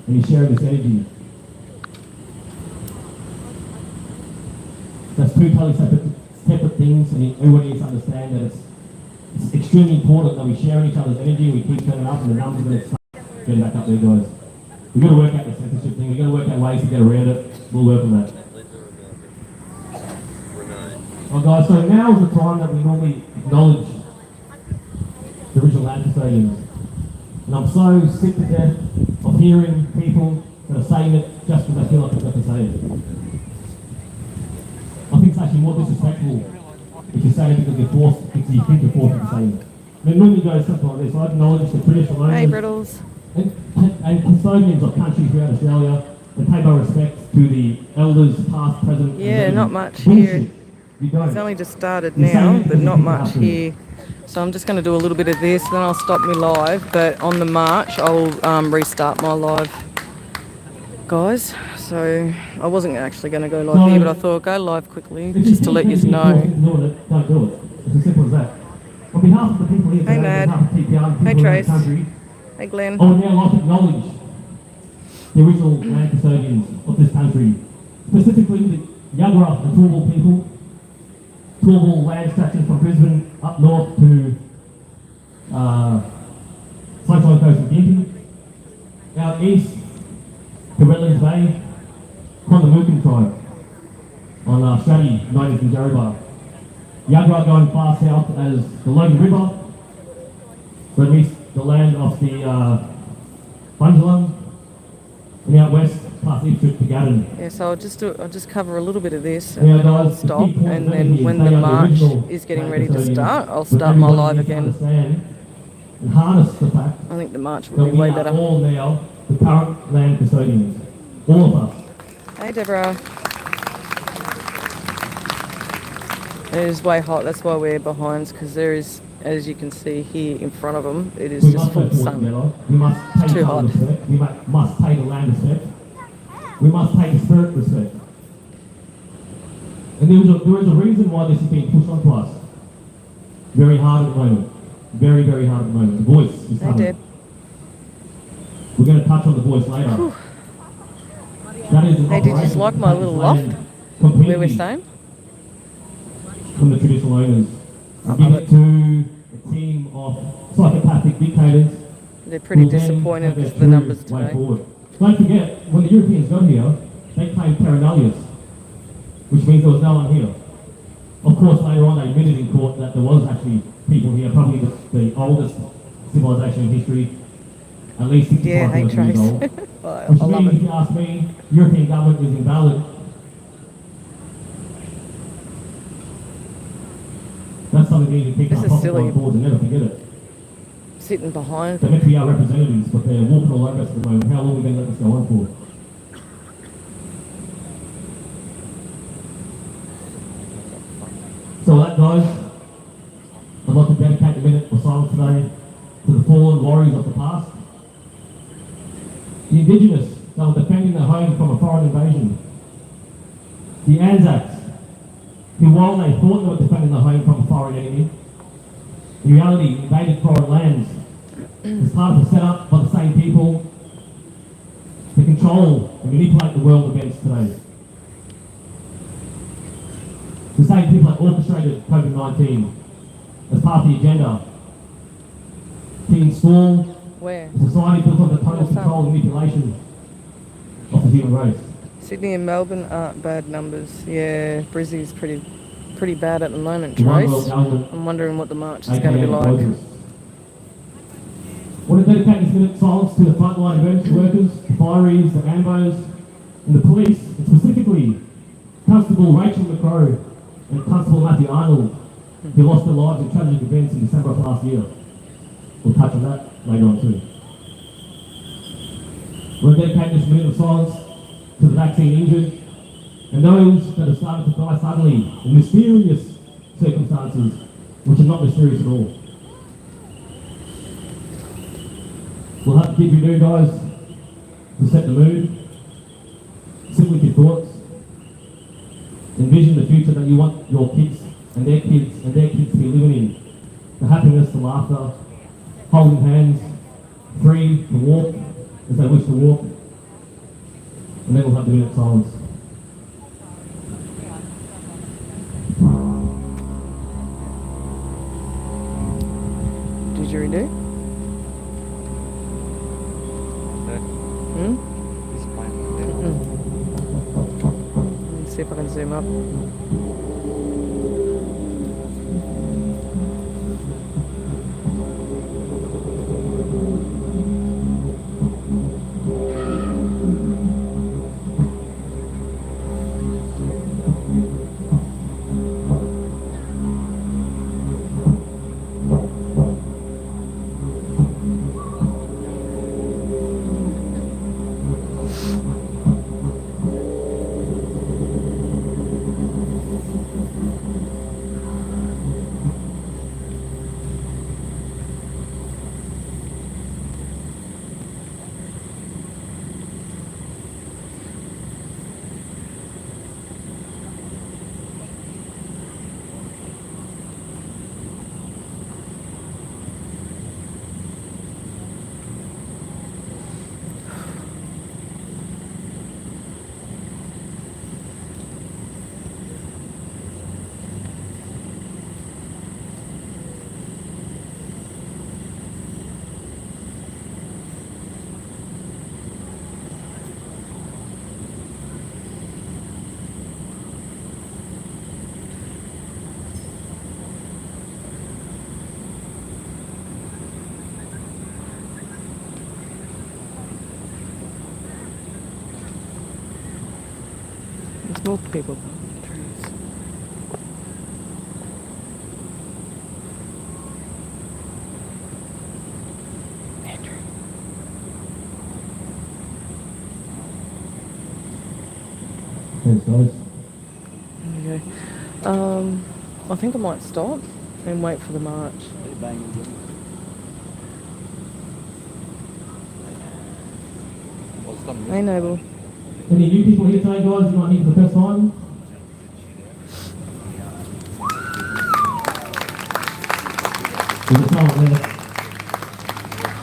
and he's sharing this energy. That's two totally separate things, and everybody needs to understand that it's extremely important that we share each other's energy, we keep turning up, and the numbers are going to start getting back up there, guys. We've got to work out the censorship thing, we've got to work out ways to get around it. We'll work on that. Oh guys, so now is the time that we normally acknowledge the original land custodians. And I'm so sick to death of hearing people that are saying it just because they feel like they've got to say it. I think it's actually more disrespectful if you say it because you think you're forced to say it. I mean, normally goes something like this. I acknowledge the traditional owners Brittles. and custodians of countries throughout Australia and pay my respects to the elders, past, present. Yeah, not much bullshit. here. You don't. It's only just started now, but not much here. So I'm just going to do a little bit of this, then I'll stop me live. But on the march, I'll restart my live, guys. So I wasn't actually going to go live here, but I thought I'd go live quickly just to let you know. Don't do it. It's as simple as that. On behalf of the people here today, Hey, Mad. on behalf of TPR and people Hey, in the Trace. country, Hey, Glenn. I would now like to acknowledge the original land custodians of this country, specifically the Yagara and Turrbal people. Turrbal land stretching from Brisbane up north to Sunshine Coast of Gympie. Out east to Redlands Bay, Kondamukin tribe on Stratty, known as Jarrabah. Yagara going far south as the Logan River, so it meets the land of the Bundjalung, and out west past Ipswich to Gaddon. Yeah, so I'll just cover a little bit of this and Now, then I'll guys, the stop, key point and note then here when is the they are march original is getting land ready to custodians, start, I'll but start my everybody live needs to again. understand and harness the fact I think the march that will be we way are better. all now the current land custodians, all of us. Hey, Deborah. It is way hot, that's why we're behind, because there is, as you can see here in front of them, it is We just must go full forward sun. together. We must pay Too each hot. other respect. We must pay the land respect. We must pay the spirit respect. And there is a reason why this is being pushed onto us. Very hard at the moment. Very, very hard at the moment. The voice is Hey, coming. Deb. We're going to touch on the voice later. Whew. That is an Hey, did you operation like to my take little this loft land where we're completely staying? from the traditional owners. I And give love it to a team of psychopathic dictators. They're pretty who then disappointed have their with the numbers true way today. forward. Don't forget, when the Europeans got here, they claimed terra nullius, which means there was no one here. Of course, later on they admitted in court that there was actually people here, probably the oldest civilization in history, at least 65,000 Yeah, hey, years Trace. old. I Which love means, it. if you ask me, European government is invalid. That's something we need to keep This our is pocket silly. going forward and never forget it. Sitting behind. They're meant to be our representatives, but they're walking all over us at the moment. How long are we going to let this go on for? So with that, guys, I'd like to dedicate a minute of silence today to the fallen warriors of the past. The Indigenous that were defending their home from a foreign invasion. The Anzacs, who while they thought they were defending their home from a foreign enemy, in reality invaded foreign lands as part of a setup by the same people to control and manipulate the world events today. The same people that orchestrated COVID-19 as part of the agenda to install Where? a society built on the total What's that? control and manipulation of the human race. Sydney and Melbourne aren't bad numbers. Yeah, Brizzy's pretty bad at the moment, The One Trace. World Government, I'm wondering what the march is aka going to be the like. voters. I want to dedicate this minute of silence to the frontline emergency workers, the fireys, the ambos, and the police, and specifically Constable Rachel McCrow and Constable Matthew Arnold, who lost their lives in tragic events in December of last year. We'll touch on that later on too. We'll dedicate this minute of silence to the vaccine injured and those that have started to die suddenly in mysterious circumstances, which are not mysterious at all. We'll have to keep you doing, guys, to set the mood. Sit with your thoughts. Envision the future that you want your kids and their kids and their kids to be living in. The happiness, the laughter, holding hands, free to walk as they wish to walk, and then we'll have the minute silence. Did you redo? Hmm? Let's see if I can zoom up. There's more people. Andrew. Thanks, guys. There we go. I think I might stop and wait for the march. Hey, Noble. Any new people here today, guys? You might need for the first time? There's a silent there.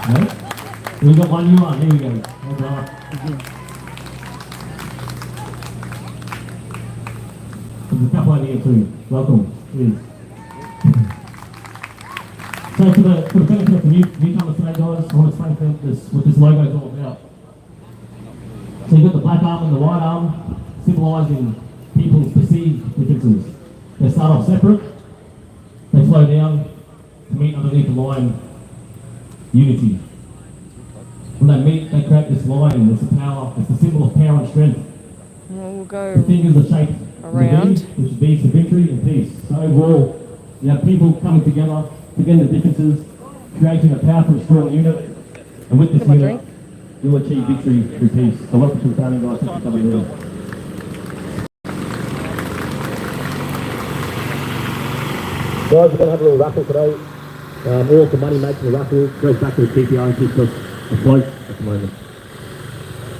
No? We've got one new one. Here we go. All right. There's a couple over here too. Welcome. Please. So for the benefit of the newcomers today, guys, I want to explain to them what this logo is all about. So you've got the black arm and the white arm, symbolising people's perceived differences. They start off separate, they flow down to meet underneath the line, unity. When they meet, they create this line, it's the power, it's the symbol of power and strength. We'll go The fingers are shaped around. the V, which is V for victory and peace. So overall, you have people coming together, forgetting the differences, creating a powerful and strong unit, and with this Come on, unit, drink. you'll achieve victory through peace. So welcome to the founding, guys. Thanks for coming in. Guys, we're going to have a little raffle today. All the money made from the raffle goes back to the TPR and keeps us afloat at the moment.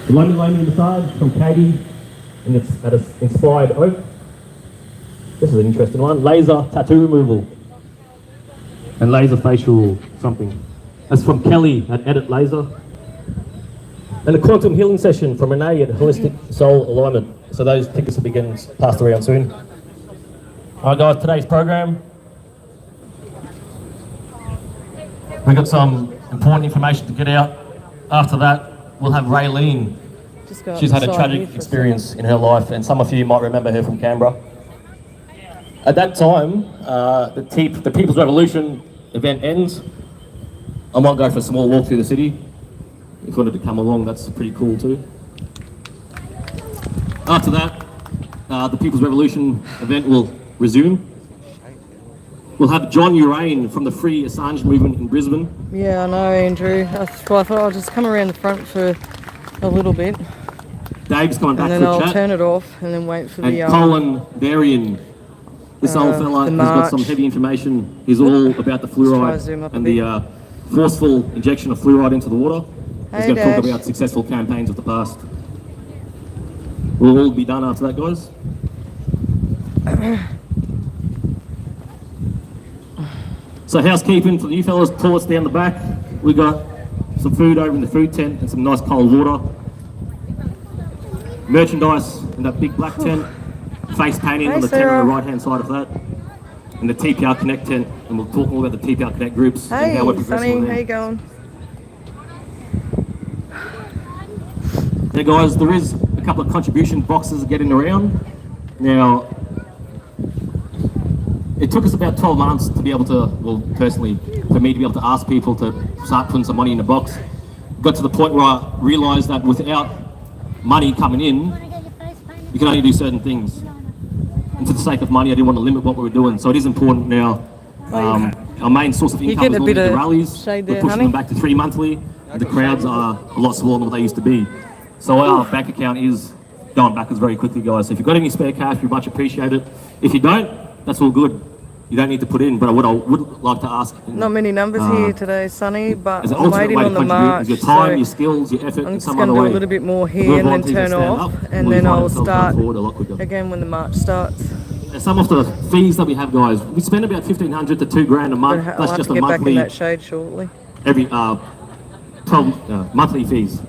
The London Lady massage from Katie, and it's at an Inspired Oak. This is an interesting one. Laser tattoo removal and laser facial something. That's from Kelly at Edit Laser. And a quantum healing session from Renee at Holistic Soul Alignment. So those tickets will be getting passed around soon. Alright guys, today's program. We've got some important information to get out. After that, we'll have Raylene. Just go She's had a outside here tragic for a experience in her life, and some of you might remember her from Canberra. At that time, the People's Revolution event ends. I might go for a small walk through the city. If you wanted to come along, that's pretty cool too. After that, the People's Revolution event will resume. We'll have John Urain from the Free Assange movement in Brisbane. second. Yeah, I know, Andrew. That's why I thought I'll just come around the front for a little bit, Dave's coming back and then for a I'll chat. turn it off and then wait for And the Colin Varian. This old fella the has got some march. heavy information. He's all about the try to fluoride zoom up a and bit. the forceful injection of fluoride into the water. He's Hey, going to talk Dash. about successful campaigns of the past. We'll all be done after that, guys. So housekeeping for you fellas, toilets down the back. We got some food over in the food tent and some nice cold water. merchandise in that big black tent, face painting Hey, on the tent Sarah. on the right hand side of that, and the TPR Connect tent, and we'll talk more about the TPR Connect groups and Hey, how we're progressing Sonny, on how you them. going? Now guys, there is a couple of contribution boxes getting around. Now, it took us about 12 months to be able to, well, personally, for me to be able to ask people to start putting some money in the box. Got to the point where I realised that without money coming in, you can only do certain things. And for the sake of money, I didn't want to limit what we were doing. So it is important now. Our main source of income getting is a normally bit the of rallies. shade We're there, pushing honey. them back to 3 monthly. The crowds are a lot smaller than what they used to be. So our bank account is going backwards very quickly, guys. So if you've got any spare cash, we much appreciate it. If you don't, that's all good. You don't need to put in. But what I would like to ask, Not many numbers here today, Sonny, but as an I'm ultimate waiting way to on the contribute march. is your time, So your skills, your effort, I'm in just some going to other do way. a little bit more If here we're and then volunteers turn to stand off, up, and we'll then find I'll ourselves going start forward a lot quicker. again when the march starts. And some of the fees that we have, guys, we spend about $1,500 to $2,000 a month. But I'll That's have just to a get back in monthly, that shade shortly. every 12 monthly fees.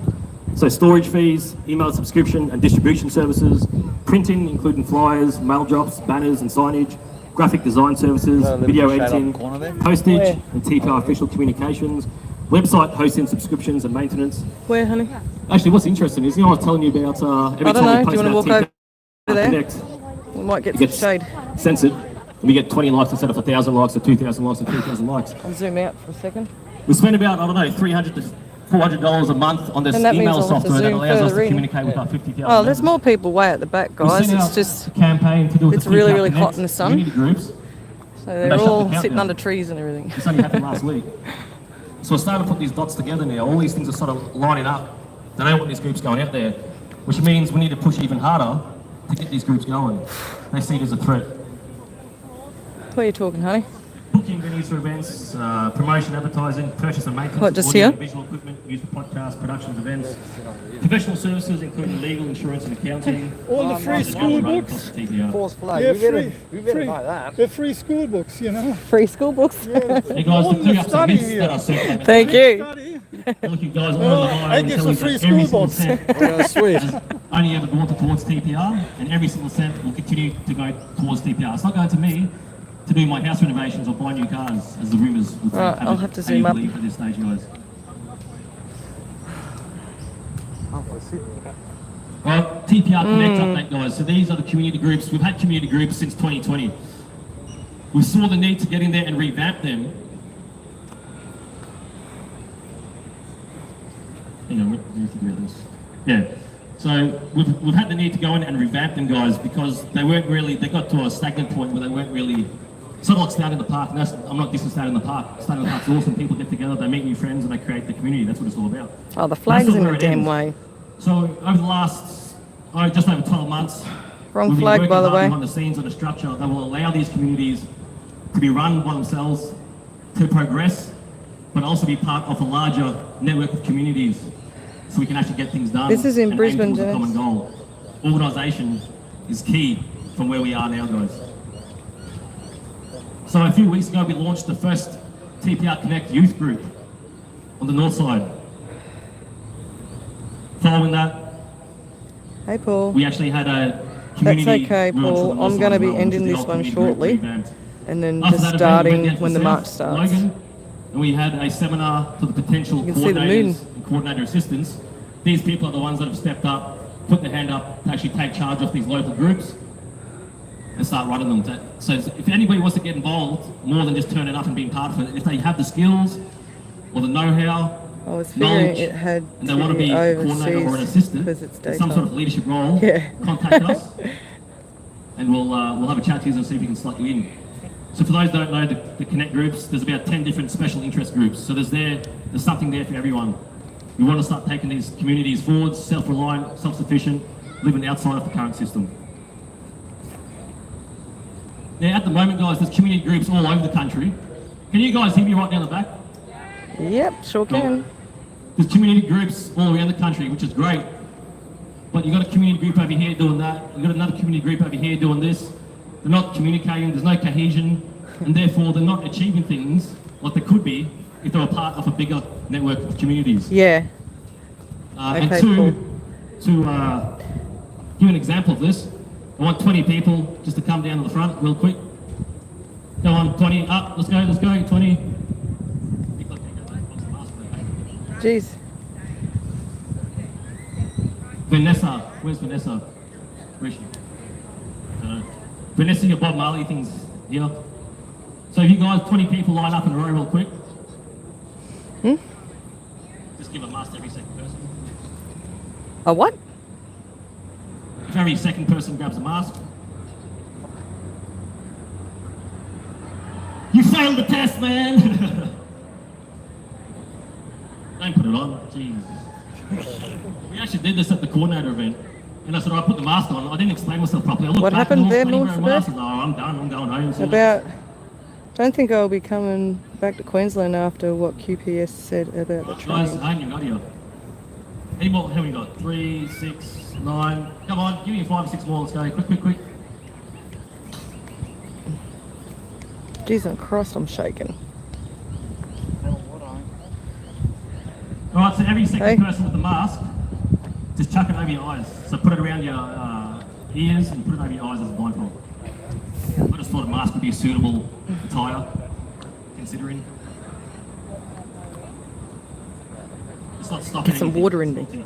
So storage fees, email subscription and distribution services, printing, including flyers, mail drops, banners and signage, graphic design services, video editing, postage Where? and TPR official communications, website hosting subscriptions and maintenance. Where, honey? Actually, what's interesting is, I was telling you about every I don't time know. we Do you post want to about walk TPR over there? Connect, We might get it some gets shade. censored, and we get 20 likes instead of 1,000 likes or 2,000 likes or 3,000 likes. I'll zoom out for a second. We spend about, I don't know, $300 to $400 a month on this And that means email I'll have to software that zoom allows us further to in. communicate with our 50,000 Oh, there's members. more people way at the back, We guys. sent It's out just a campaign to do with it's the really, TPR really Connect hot in the sun. community groups. so they they're shut the all countdown. sitting under trees and everything. This only happened last week. So we're starting to put these dots together now. All these things are sort of lining up. They don't want these groups going out there, which means we need to push even harder to get these groups going. They see it as a threat. What are you talking, honey? Booking venues for events, promotion, advertising, purchase and maintenance, What, just audio here? and visual equipment used for podcasts, productions, events, professional services including legal, insurance and accounting. All the free school books. False flag. Yeah, we better, free, we better free. know that. The free school books, you know. Free school books. Hey guys, the All two the ups study events here. that are circulating. Thank you. Study. Look, you guys all Oh, on the I line get telling some us free that every school single books. cent Sweet. has only ever gone towards TPR, and every single cent will continue to go towards TPR. It's not going to me to do my house renovations or buy new cars, as the rumours would say. Right, I'll have to zoom up. At this stage, guys. Well, TPR Connect update, guys. So these are the community groups. We've had community groups since 2020. We saw the need to get in there and revamp them. Hang on, what do you think about this? Yeah. So we've had the need to go in and revamp them, guys, because they weren't really, they got to a stagnant point where they weren't really, sort of like Stand in the Park. And that's, I'm not dissing Stand in the Park. Stand in the Park's awesome. People get together, they meet new friends, and they create the community. That's what it's all about. Oh, the flag's That's in where the it damn ends. way. So over the last, just over 12 months, Wrong we've been flag, working by the hard way. behind the scenes on a structure that will allow these communities to be run by themselves, to progress, but also be part of a larger network of communities, so we can actually get things done. This is in and aim Brisbane, towards a Jess. common goal. Organisation is key from where we are now, guys. So a few weeks ago, we launched the first TPR Connect youth group on the north side. Following that, Hey, Paul. we actually had a community. okay, launch on Paul. the north I'm side gonna as be well, which ending is the this old one community group shortly. revamped. And then After just that event, we starting went down to when the south, march starts. Logan, and we had a seminar for the potential You can see the moon. coordinators and coordinator assistants. These people are the ones that have stepped up, put their hand up to actually take charge of these local groups and start running them. So if anybody wants to get involved, more than just turning up and being part of it, if they have the skills or the know-how, I was figuring knowledge, it had and they want to be a coordinator or an overseas assistant, because it's in some sort of daytime. leadership role, Yeah. contact us, and we'll have a chat to you and see if we can slot you in. So for those that don't know, the Connect groups, there's about 10 different special interest groups. So there's something there for everyone. We want to start taking these communities forward, self-reliant, self-sufficient, living outside of the current system. Now at the moment, guys, there's community groups all over the country. Can you guys hear me right down the back? Yep, sure can. There's community groups all around the country, which is great. But you've got a community group over here doing that. You've got another community group over here doing this. They're not communicating, there's no cohesion, and therefore they're not achieving things like they could be if they were part of a bigger network of communities. Yeah. And Okay, two, cool. to give you an example of this. I want 20 people just to come down to the front real quick. Go on, 20, up, let's go, 20. Jeez. Vanessa, where's Vanessa? Where's she? Vanessa, your Bob Marley thing's here. So if you guys, 20 people line up in a row real quick. Just give a mask to every second person. A what? If every second person grabs a mask. You failed the test, man! Don't put it on, jeez. We actually did this at the coordinator event. And I said, I put the mask on. I didn't explain myself properly. I looked What back happened and there, all 20 North masks. Suburb? No, I'm done. I'm going home. So Don't think I'll be coming back to Queensland after what QPS said about the guys, training. I haven't got here. Any more? How many got? 3, 6, 9. Come on, give me 5 or 6 more. Let's go. Quick. Jesus Christ, I'm shaking. Alright, so every second Hey. person with the mask, just chuck it over your eyes. So put it around your ears and put it over your eyes as a blindfold. I just thought a mask would be a suitable attire, considering. It's not stopping Get some anything. water in me.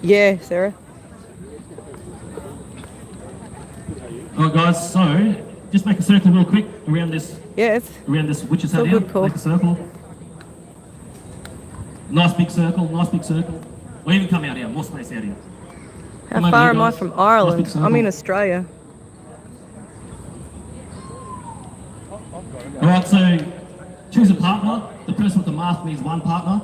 Yeah, Sarah. Alright guys, so just make a circle real quick around this Yes. witch's It's all hat here. good, Paul. Make a circle. Nice big circle. Or even come out here, more space out here. How Come over far here, am I guys. from Nice Ireland? big circle. I'm in Australia. Alright, so choose a partner. The person with the mask needs one partner.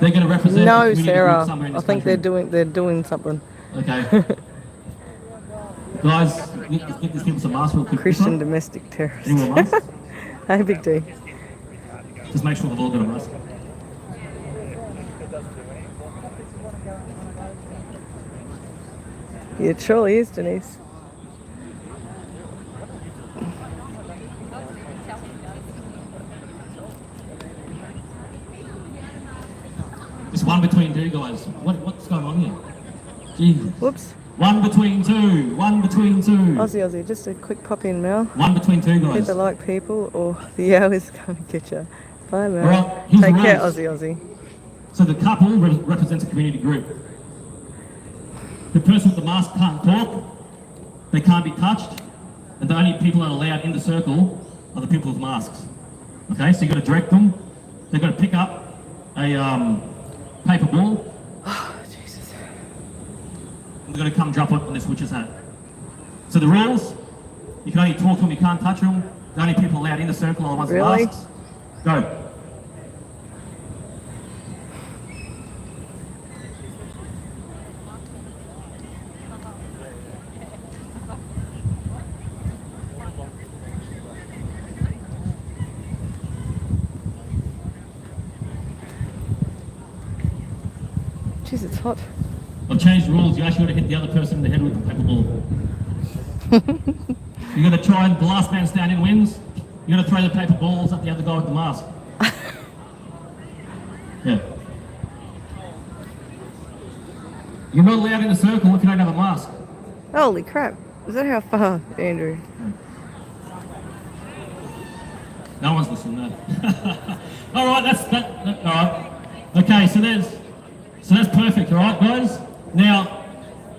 They're going to represent the No, community group Sarah. somewhere in I this think country. they're doing something. Okay. Guys, get this people some masks real quick. Christian domestic terrorist. Any more masks? Hey, Big D. Just make sure they've all got a mask. Yeah, it surely is, Denise. Just one between two, guys. What's going on here? Jesus. Whoops. One between two. Aussie, just a quick pop in, Mel. One between two, guys. Either like people or the hour's going to get you. Bye, Mel. All right, here's Take the care, rules. Aussie. So the couple represents a community group. The person with the mask can't talk, they can't be touched, and the only people that are allowed in the circle are the people with masks. Okay, so you've got to direct them. They've got to pick up a paper ball. Oh, Jesus. And they're going to come drop it on this witch's hat. So the rules, you can only talk to them, you can't touch them. The only people allowed in the circle are the ones with Really? masks. Go. Jeez, it's hot. I've changed the rules. You actually got to hit the other person in the head with the paper ball. You got to try and the last man standing wins. You got to throw the paper balls at the other guy with the mask. Yeah. You're not allowed in a circle if you don't have a mask. Holy crap. Is that how far, Andrew? No one's listening, no. All right, that's all right. Okay, so that's perfect. All right, guys. Now,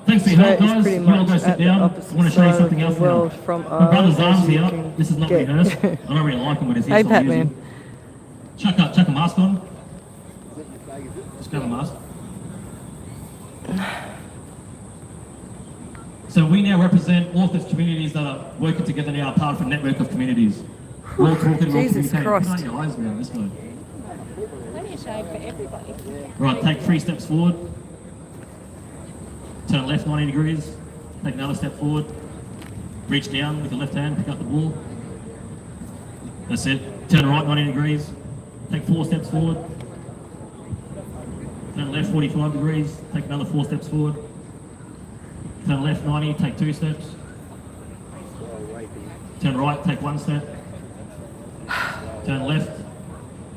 thanks for your help, Australia is guys. pretty You all go much sit at the down. I opposite want to show you side something of else the world now. from My brother's ours, arms as you here. can This is not get. rehearsed. I don't really like him with his Hey, ears. so I'll use Batman. him. Chuck a mask on. Just grab a mask. So we now represent all of these communities that are working together now, part of a network of communities. We're all talking, we're all Jesus communicating. Christ. Put on your eyes now, this way. Plenty of shade for everybody. Right, take 3 steps forward. Turn left 90 degrees. Take another step forward. Reach down with your left hand, pick up the ball. That's it. Turn right 90 degrees. Take 4 steps forward. Turn left 45 degrees, take another 4 steps forward. Turn left 90, take 2 steps. Turn right, take 1 step. Turn left,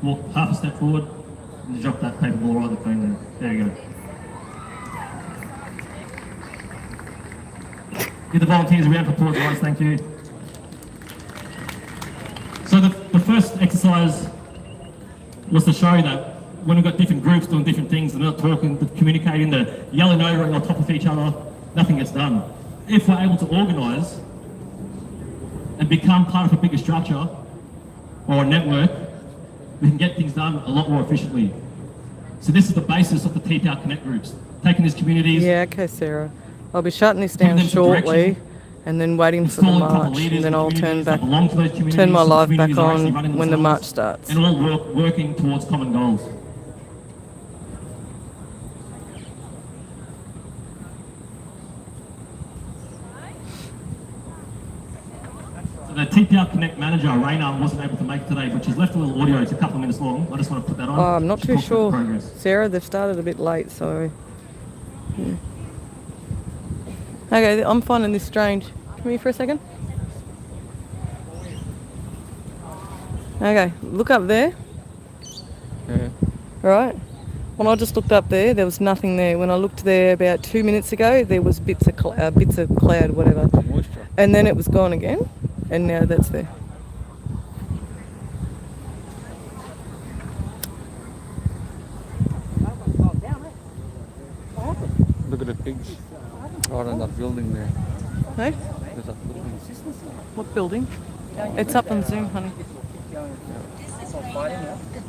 walk half a step forward, and drop that paper ball right on the cone there. There you go. Give the volunteers a round of applause, guys, thank you. So the first exercise was to show that when we've got different groups doing different things, they're not talking, they're communicating, they're yelling over and on top of each other, nothing gets done. If we're able to organise and become part of a bigger structure or a network, we can get things done a lot more efficiently. So this is the basis of the TPR Connect groups, taking these communities, Yeah, okay, Sarah. I'll be shutting this Giving down them some shortly direction. and then waiting for the installing proper march, leaders and then in I'll communities that belong to those communities, turn my some live back communities are actually running on when the themselves, march starts. and all working towards common goals. So the TPR Connect manager, Raina, wasn't able to make it today, but she's left a little audio. It's a couple of minutes long. I just want to put that on. Oh, I'm not She too talks about the sure. progress. Sarah, they've started a bit late, so... yeah. Okay, I'm finding this strange. Come here for a second. Okay, look up there. Yeah. Right. When I just looked up there, there was nothing there. When I looked there about 2 minutes ago, there was bits of cloud, whatever. Moisture. And then it was gone again, and now that's there. Look at the pigs. Right in that building there. Hey? There's that building. What building? It's up on Zoom, honey.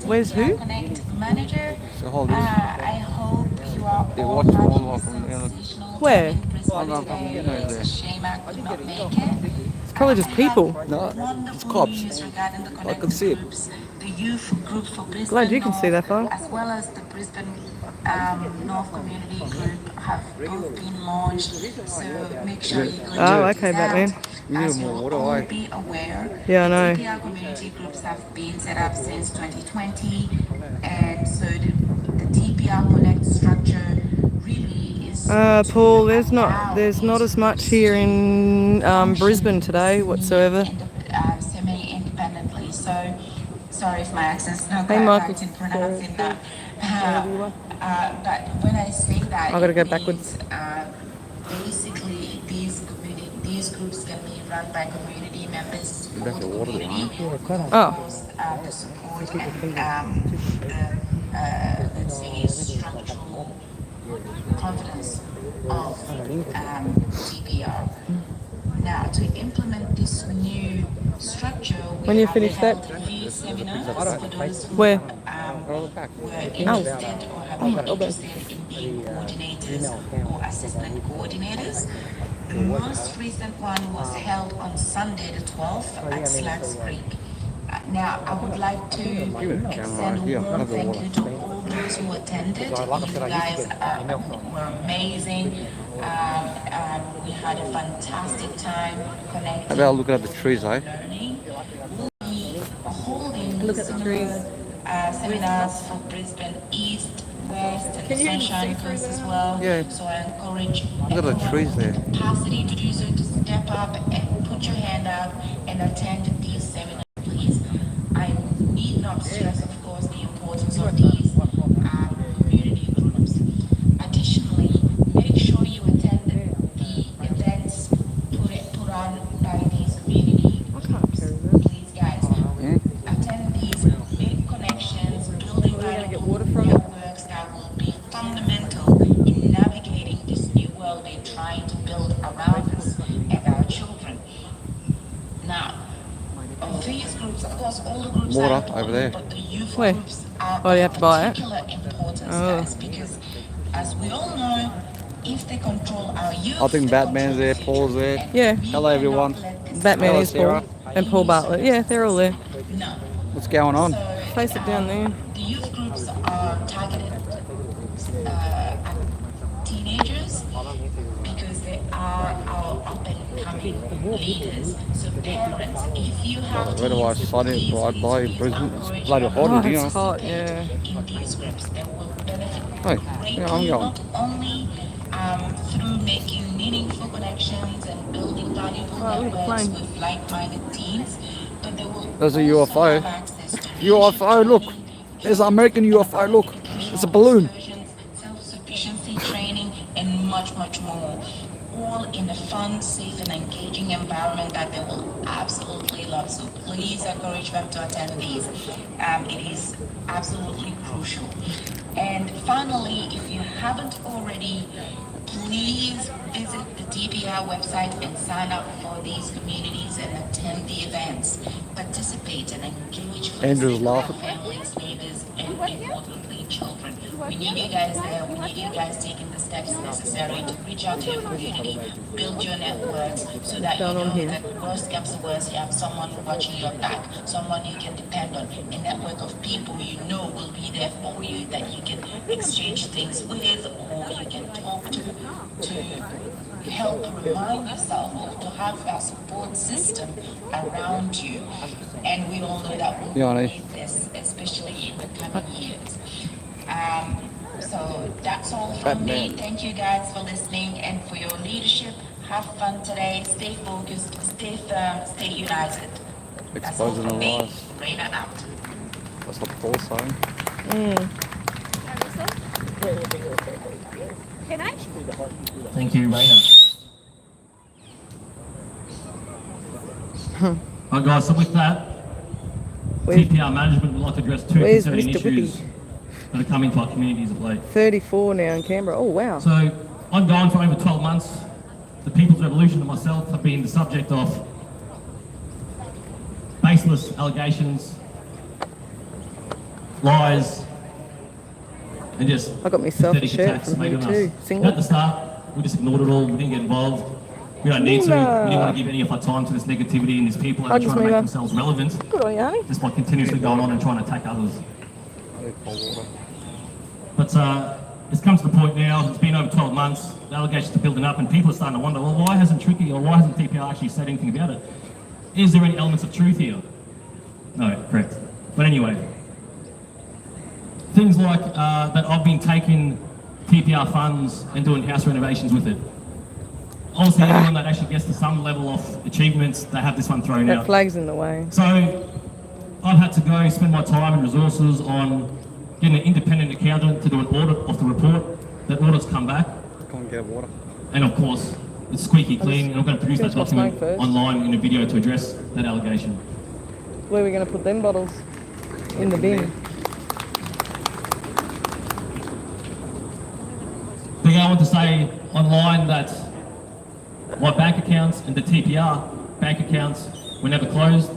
Where's who? Connect manager. So hold this. I hope you are They all watch them all having off from the other. sensational Where? time in Brisbane Oh, no, from today. the inner It's a there. shame I could not make it. It's probably just people. No, it's Wonderful cops. news regarding the I Connect can see it. groups, the youth group for Brisbane Glad you can see that far. as well as the Brisbane North Community Group have both been launched. So make sure you go Oh, check okay, these Batman. out. You need As more you'll water, all why? be aware, Yeah, I know. TPR community groups have been set up since 2020, and so the TPR Connect structure really is. Paul, there's not as much here in Brisbane today whatsoever. Semi-independently. So sorry if my accent's not Hey, quite Michael. right in pronouncing that. But when I say that, I gotta go it backwards. means, basically these groups can be run by community members for the community. Oh, To support let's say structural confidence of TPR. Now, to implement this new structure, we When you have finish that? held youth seminars for those who where? were interested or have been interested in being coordinators or assistant coordinators. The most recent one was held on Sunday the 12th at Slacks Creek. Now, I would like to extend a warm thank you to all those who attended. You guys were amazing. We had a fantastic time connecting. How about looking at the trees, eh? Learning. We'll be holding Look at the trees. seminars for Brisbane East, West, and Sunshine Coast as well. Yeah. So I encourage Look at the trees there. capacity to do so, to step up and put your hand up and attend these seminars, please. I need not stress, of course, the importance of these community groups. Additionally, make sure you attend the events put on by these community groups. Please, guys, attend these, make connections, building valuable networks that will be fundamental in navigating this new world we're trying to build around us and our children. Now, of these groups, of course, all the groups Water are important, over there. but the youth Where? groups are Oh, you have to buy it? of particular importance, Oh. guys, because as we all know, if they control our youth, I think they Batman's control there, the Paul's future. there. And Yeah. we Hello, everyone. cannot let this Batman Hello, is Sarah. Paul. And Paul Bartlett. Yeah, they're all there. No. What's going on? So, Place it down there. the youth groups are targeted at teenagers because they are our up and coming leaders. So parents, if you have Where do I teens, sign it? please, Right please, by please Brisbane. encourage It's bloody them hot Oh, in here. it's hot, yeah. in these groups that will benefit Hey, greatly, yeah, I'm going. not only through making meaningful connections and building valuable Oh, look, networks plane. with like-minded teams, but they will There's a also UFO. have access to UFO, look. leadership training, There's an American UFO, look. It's a balloon. excursions, self-sufficiency training, and much, much more. All in a fun, safe, and engaging environment that they will absolutely love. So please encourage them to attend these. It is absolutely crucial. And finally, if you haven't already, please visit the DPR website and sign up for these communities and attend the events. Participate and engage for the Andrew's sake of our laughing. families, neighbors, and importantly, children. We need you guys there. We need you guys taking the steps necessary to reach out to your community, build your networks, so that you Down on know here. that worst comes to worst, you have someone watching your back, someone you can depend on, a network of people you know will be there for you that you can exchange things with, or you can talk to help remind yourself or to have a support system around you. And we all know that we Yeah, will I- need this, especially in the coming years. So that's all from me. Thank you guys for listening and for your leadership. Have fun today. Stay focused. Stay firm. Stay united. That's all Exposing from the me. lies. Raina out. That's what Paul's saying. Thank you, Raina. Alright guys, so with that, Where's- TPR management would like to address two Where's concerning Mr. issues Whippy? that are coming to our communities of late. 34 now in Canberra. Oh, wow. So, ongoing for over 12 months, the People's Revolution and myself have been the subject of baseless allegations, lies, and just I got myself a pathetic shirt attacks from made here on too. us. Single. At the start, we just ignored it all. We didn't get involved. We don't need to. We didn't want to give any of our time to this negativity and these people that are Hugs, trying to make Mila. themselves relevant Good on you, honey. just by continuously going on and trying to attack others. I need cold water. But it's come to the point now, it's been over 12 months, the allegations are building up and people are starting to wonder, well, why hasn't Tricky or why hasn't TPR actually said anything about it? Is there any elements of truth here? No, correct. But anyway, things like that I've been taking TPR funds and doing house renovations with it. Obviously, anyone that actually gets to some level of achievements, they have this one thrown That out. flag's in the way. So I've had to go spend my time and resources on getting an independent accountant to do an audit of the report. That audit's come back, Come and get water. and of course, it's squeaky clean, and I'm going to produce that finish my document smoke first. online in a video to address that allegation. Where are we going to put them bottles? In the bin. They go on to say online that my bank accounts and the TPR bank accounts were never closed.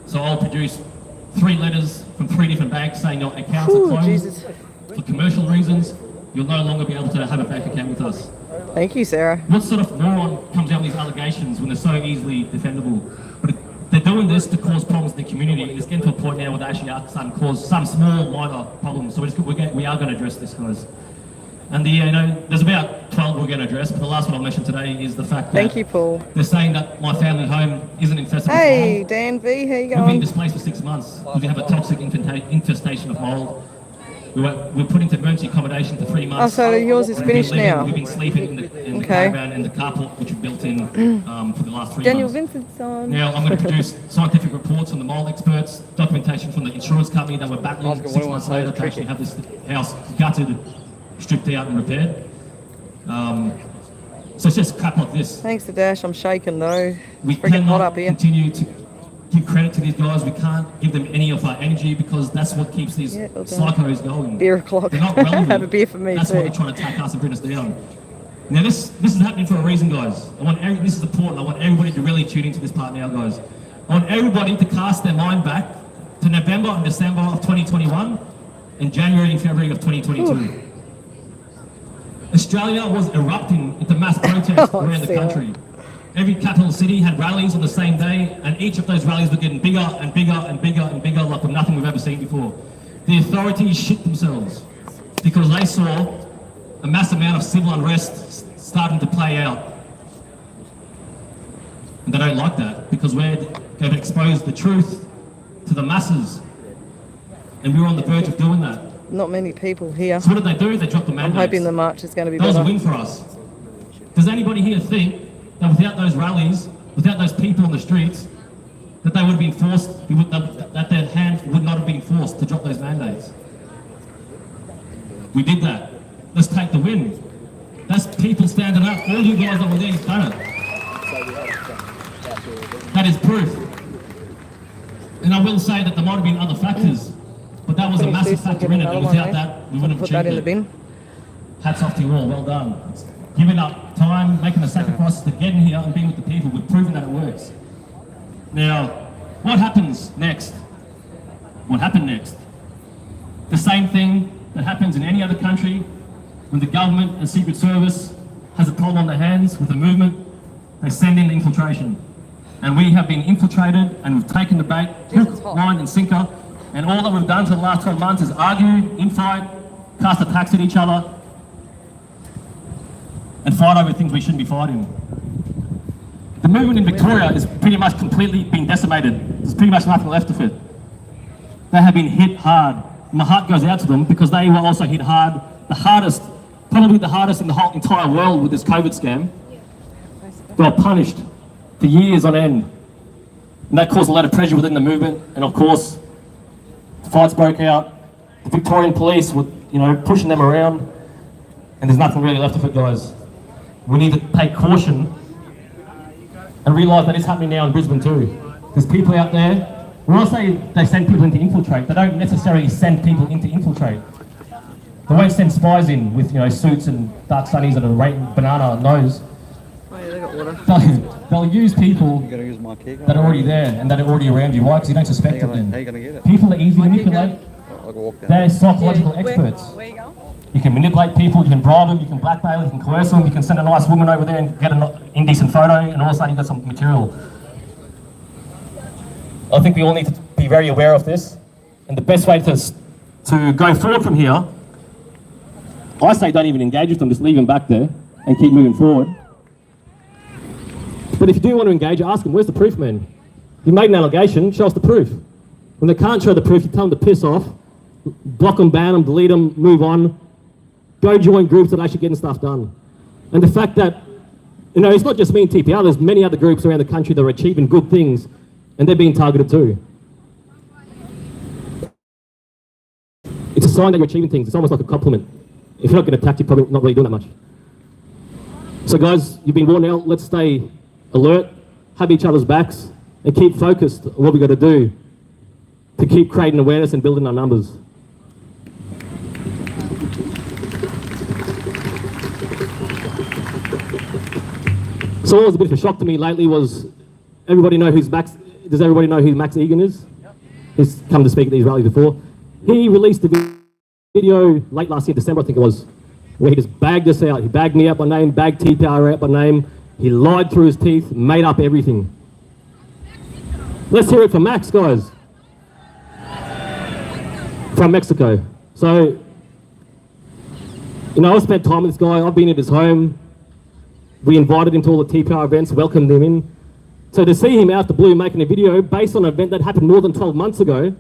So I'll produce 3 letters from 3 different banks saying your accounts are Ooh, closed. Jesus. For commercial reasons, you'll no longer be able to have a bank account with us. Thank you, Sarah. What sort of moron comes out with these allegations when they're so easily defendable? But they're doing this to cause problems in the community, and it's getting to a point now where they actually are starting to cause some small, minor problems. So we are going to address this, guys. And there's about 12 we're going to address, but the last one I'll mention today is the fact that Thank you, Paul. they're saying that my family home isn't infested Hey, with mold. Dan V, how you We've been going? displaced for 6 months because we have a toxic infestation of mold. We were put into emergency accommodation for 3 months. Oh, so yours is We've been finished now? We've been sleeping in the Okay. caravan and the carport which we've built in for the last 3 Daniel months. Vincent's on. Now I'm going to produce scientific reports from the mold experts, documentation from the insurance company that we're battling Oscar, what 6 do you months want to later say to to actually have this house gutted, stripped out and repaired. So it's just crap like this. Thanks to Dash, I'm shaking though. We It's freaking hot cannot up here. continue to give credit to these guys. We can't give them any of our energy because that's what keeps these Yeah, well done. psychos going. Beer o'clock. They're not relevant. Have a beer for me That's too. why they're trying to attack us and bring us down. Now this is happening for a reason, guys. This is important. I want everybody to really tune into this part now, guys. I want everybody to cast their mind back to November and December of 2021 and January and February of 2022. Australia was erupting into mass protests Oh, around the Sarah. country. Every capital city had rallies on the same day, and each of those rallies were getting bigger and bigger and bigger and bigger, like nothing we've ever seen before. The authorities shit themselves because they saw a mass amount of civil unrest starting to play out. And they don't like that because they've exposed the truth to the masses. And we were on the verge of doing that. not many people here. So what did they do? They dropped the I'm mandates. hoping the march is going to be That was a better. win for us. Does anybody here think that without those rallies, without those people on the streets, that they would have been forced, that their hand would not have been forced to drop those mandates? We did that. Let's take the win. That's people standing up. All you guys that were there, you've done it. That is proof. And I will say that there might have been other factors, but that was a Finish massive this and factor get in it. another And one, without eh? that, we wouldn't have Put that in achieved the it. bin. Hats off to you all, well done. Giving up time, making the sacrifices to get in here and being with the people, we've proven that it works. Now, what happens next? What happened next? The same thing that happens in any other country when the government and Secret Service has a problem on their hands with the movement, they send in infiltration. And we have been infiltrated and we've taken the bait, hook, line and sinker, and all that we've done for the last 12 months is argue, infight, cast attacks at each other, and fight over things we shouldn't be fighting. The movement in Victoria is pretty much completely been decimated. There's pretty much nothing left of it. They have been hit hard. My heart goes out to them because they were also hit hard, the hardest, probably the hardest in the whole entire world with this COVID scam. They were punished for years on end. And that caused a lot of pressure within the movement. And of course, fights broke out. The Victorian police were, pushing them around. And there's nothing really left of it, guys. We need to take caution and realise that it's happening now in Brisbane too. There's people out there, when I say they send people in to infiltrate, they don't necessarily send people in to infiltrate. They won't send spies in with, suits and dark sunnies and a banana nose. Oh yeah, they got water. They'll use people You gotta use my key. that are already there and that are already around you. Why? Because you don't suspect it How you then. gonna get it? People are easy to manipulate. I'll go walk down. They're psychological experts. Where you going? You can manipulate people, you can bribe them, you can blackmail them, you can coerce them, you can send a nice woman over there and get an indecent photo, and all of a sudden you've got some material. I think we all need to be very aware of this, and the best way to go forward from here, I say don't even engage with them, just leave them back there and keep moving forward. But if you do want to engage, ask them, where's the proof, man? You made an allegation, show us the proof. When they can't show the proof, you tell them to piss off, block them, ban them, delete them, move on. Go join groups that are actually getting stuff done. And the fact that, it's not just me and TPR, there's many other groups around the country that are achieving good things, and they're being targeted too. It's a sign that you're achieving things. It's almost like a compliment. If you're not getting attacked, you're probably not really doing that much. So guys, you've been warned out. Let's stay alert, have each other's backs, and keep focused on what we've got to do to keep creating awareness and building our numbers. So what was a bit of a shock to me lately was, everybody know who's Max? Does everybody know who Max Egan is? Yep. He's come to speak at these rallies before. He released a video late last year, December I think it was, where he just bagged us out. He bagged me out by name, bagged TPR out by name. He lied through his teeth, made up everything. Let's hear it from Max, guys. From Mexico. So, I spent time with this guy. I've been at his home. We invited him to all the TPR events, welcomed him in. So to see him out the blue making a video based on an event that happened more than 12 months ago,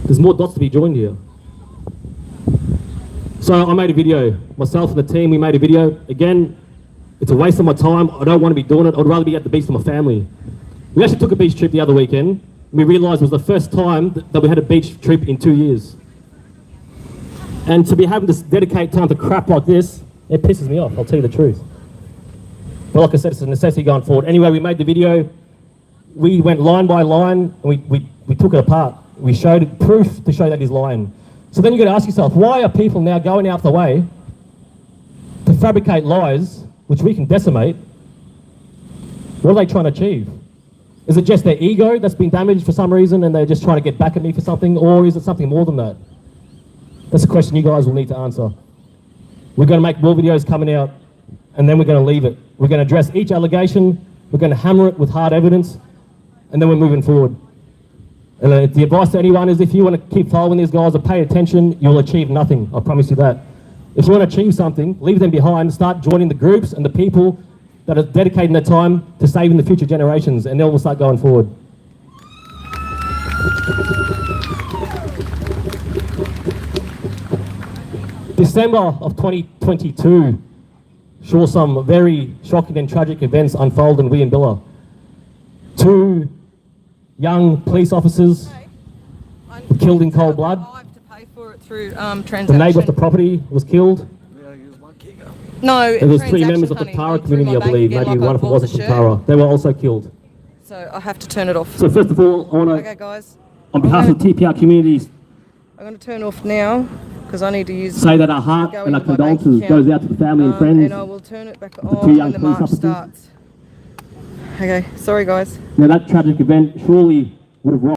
there's more dots to be joined here. So I made a video. Myself and the team, we made a video. Again, it's a waste of my time. I don't want to be doing it. I'd rather be at the beach with my family. We actually took a beach trip the other weekend. We realised it was the first time that we had a beach trip in 2 years. And to be having to dedicate time to crap like this, it pisses me off, I'll tell you the truth. But like I said, it's a necessity going forward. Anyway, we made the video. We went line by line, and we took it apart. We showed it, proof to show that he's lying. So then you've got to ask yourself, why are people now going out the way to fabricate lies, which we can decimate? What are they trying to achieve? Is it just their ego that's been damaged for some reason and they're just trying to get back at me for something, or is it something more than that? That's a question you guys will need to answer. We're going to make more videos coming out, and then we're going to leave it. We're going to address each allegation, we're going to hammer it with hard evidence, and then we're moving forward. And the advice to anyone is, if you want to keep following these guys or pay attention, you'll achieve nothing. I promise you that. If you want to achieve something, leave them behind, start joining the groups and the people that are dedicating their time to saving the future generations, and then we'll start going forward. December of 2022 saw some very shocking and tragic events unfold in Williambilla. 2 young police officers were killed in cold blood. I have to pay for it through The transaction. neighbour of the property was killed. No, There was 3 members of the Tara community, I believe. Maybe one of them wasn't from Tara. They were also killed. So I have to turn it off. So first of all, I want Okay, to, guys. on behalf of the TPR communities, I'm going to turn off now because I need to use. say that our heart go and our into my bank condolences account. goes out to the family and friends. And I will turn it back two on young when the police march officers. starts. Okay, sorry guys. Now that tragic event surely would have rocked